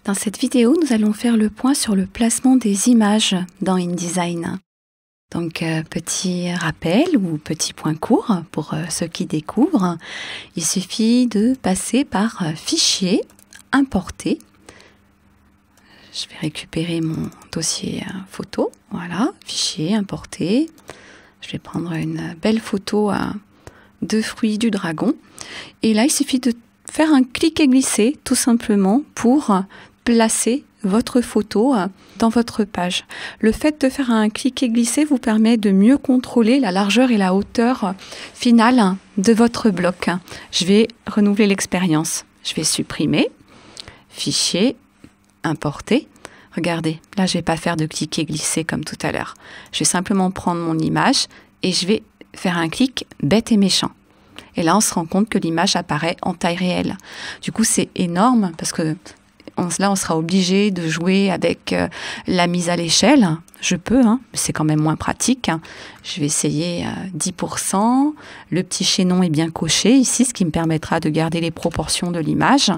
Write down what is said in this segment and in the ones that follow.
Dans cette vidéo, nous allons faire le point sur le placement des images dans InDesign. Donc, petit rappel ou petit point court pour ceux qui découvrent. Il suffit de passer par Fichier, Importer. Je vais récupérer mon dossier photo. Voilà, Fichier, Importer. Je vais prendre une belle photo de fruits du dragon. Et là, il suffit de faire un clic et glisser, tout simplement, pour placer votre photo dans votre page. Le fait de faire un clic et glisser vous permet de mieux contrôler la largeur et la hauteur finale de votre bloc. Je vais renouveler l'expérience. Je vais supprimer, Fichier, Importer. Regardez, là je ne vais pas faire de clic et glisser comme tout à l'heure. Je vais simplement prendre mon image et je vais faire un clic bête et méchant. Et là on se rend compte que l'image apparaît en taille réelle. Du coup c'est énorme parce que là, on sera obligé de jouer avec la mise à l'échelle. Je peux, mais c'est quand même moins pratique. Je vais essayer 10%. Le petit chaînon est bien coché ici, ce qui me permettra de garder les proportions de l'image.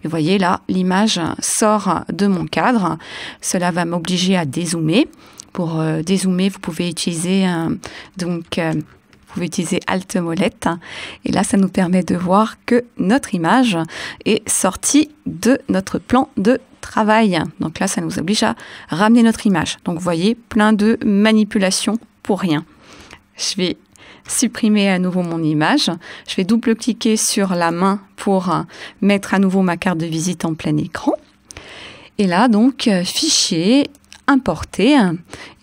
Vous voyez là, l'image sort de mon cadre. Cela va m'obliger à dézoomer. Pour dézoomer, vous pouvez utiliser Alt molette et là ça nous permet de voir que notre image est sortie de notre plan de travail. Donc là ça nous oblige à ramener notre image. Donc vous voyez, plein de manipulations pour rien. Je vais supprimer à nouveau mon image. Je vais double-cliquer sur la main pour mettre à nouveau ma carte de visite en plein écran. Et là donc Fichier, Importer.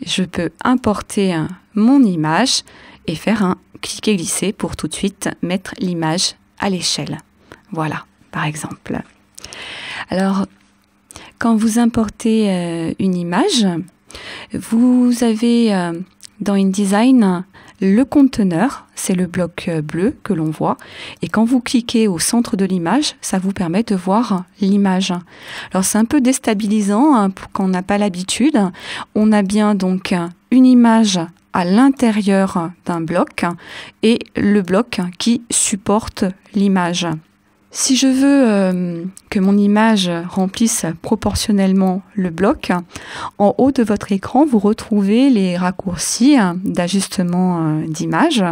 Je peux importer mon image et faire un clic et glisser pour tout de suite mettre l'image à l'échelle. Voilà, par exemple. Alors, quand vous importez une image, vous avez dans InDesign le conteneur, c'est le bloc bleu que l'on voit. Et quand vous cliquez au centre de l'image, ça vous permet de voir l'image. Alors, c'est un peu déstabilisant quand on n'a pas l'habitude. On a bien donc une image à l'intérieur d'un bloc et le bloc qui supporte l'image. Si je veux que mon image remplisse proportionnellement le bloc, en haut de votre écran, vous retrouvez les raccourcis d'ajustement d'image.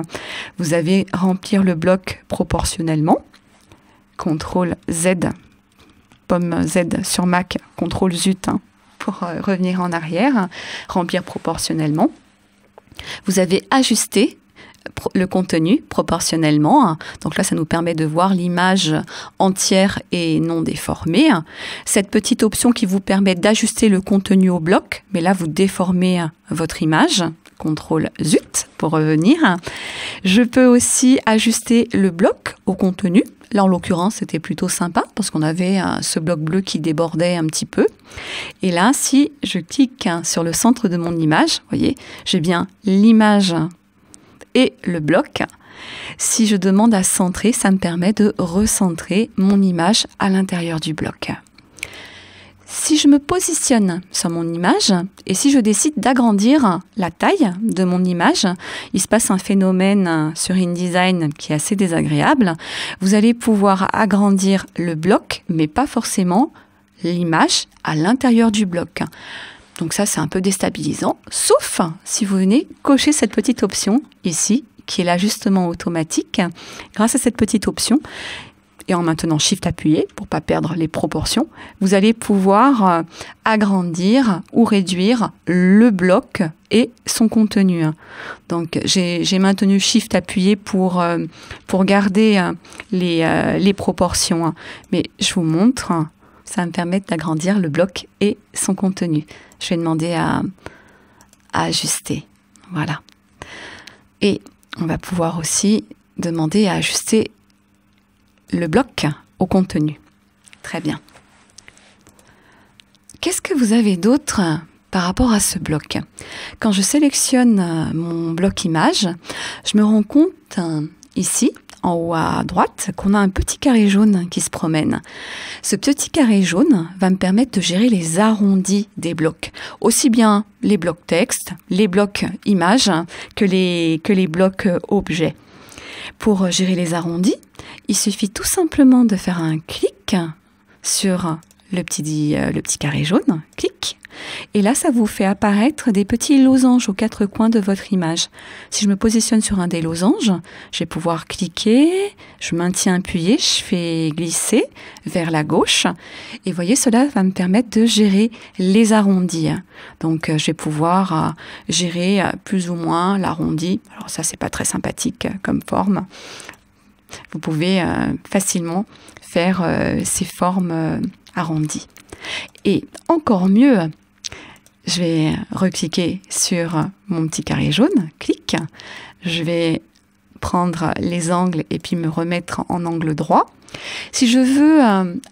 Vous avez remplir le bloc proportionnellement, CTRL Z, pomme Z sur Mac, CTRL ZUT pour revenir en arrière, remplir proportionnellement. Vous avez ajusté le contenu proportionnellement. Donc là, ça nous permet de voir l'image entière et non déformée. Cette petite option qui vous permet d'ajuster le contenu au bloc, mais là, vous déformez votre image. CTRL ZUT pour revenir. Je peux aussi ajuster le bloc au contenu. Là, en l'occurrence, c'était plutôt sympa parce qu'on avait ce bloc bleu qui débordait un petit peu. Et là, si je clique sur le centre de mon image, vous voyez, j'ai bien l'image et le bloc. Si je demande à centrer, ça me permet de recentrer mon image à l'intérieur du bloc. Si je me positionne sur mon image et si je décide d'agrandir la taille de mon image, il se passe un phénomène sur InDesign qui est assez désagréable. Vous allez pouvoir agrandir le bloc, mais pas forcément l'image à l'intérieur du bloc. Donc ça, c'est un peu déstabilisant, sauf si vous venez cocher cette petite option ici, qui est l'ajustement automatique. Grâce à cette petite option, et en maintenant Shift appuyé pour pas perdre les proportions, vous allez pouvoir agrandir ou réduire le bloc et son contenu. Donc j'ai maintenu Shift appuyé pour garder les proportions. Mais je vous montre, ça va me permettre d'agrandir le bloc et son contenu. Je vais demander à ajuster. Voilà. Et on va pouvoir aussi demander à ajuster le bloc au contenu. Très bien. Qu'est-ce que vous avez d'autre par rapport à ce bloc? Quand je sélectionne mon bloc image, je me rends compte ici, en haut à droite, qu'on a un petit carré jaune qui se promène. Ce petit carré jaune va me permettre de gérer les arrondis des blocs. Aussi bien les blocs texte, les blocs images que les blocs objets. Pour gérer les arrondis, il suffit tout simplement de faire un clic sur le petit carré jaune, clic. Et là, ça vous fait apparaître des petits losanges aux quatre coins de votre image. Si je me positionne sur un des losanges, je vais pouvoir cliquer, je maintiens appuyé, je fais glisser vers la gauche. Et vous voyez, cela va me permettre de gérer les arrondis. Donc, je vais pouvoir gérer plus ou moins l'arrondi. Alors ça, c'est pas très sympathique comme forme. Vous pouvez facilement faire ces formes arrondies. Et encore mieux, je vais recliquer sur mon petit carré jaune, clic. Je vais prendre les angles et puis me remettre en angle droit. Si je veux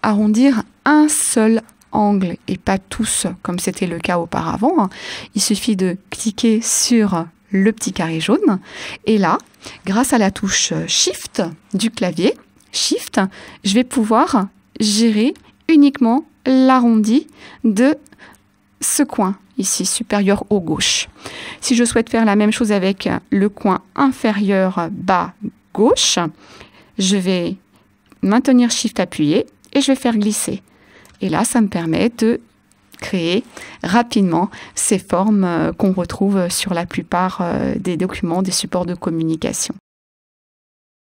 arrondir un seul angle et pas tous comme c'était le cas auparavant, il suffit de cliquer sur le petit carré jaune et là, grâce à la touche Shift du clavier, Shift, je vais pouvoir gérer uniquement l'arrondi de ce coin ici, supérieur au gauche. Si je souhaite faire la même chose avec le coin inférieur bas gauche, je vais maintenir Shift appuyé et je vais faire glisser. Et là, ça me permet de créer rapidement ces formes qu'on retrouve sur la plupart des documents, des supports de communication.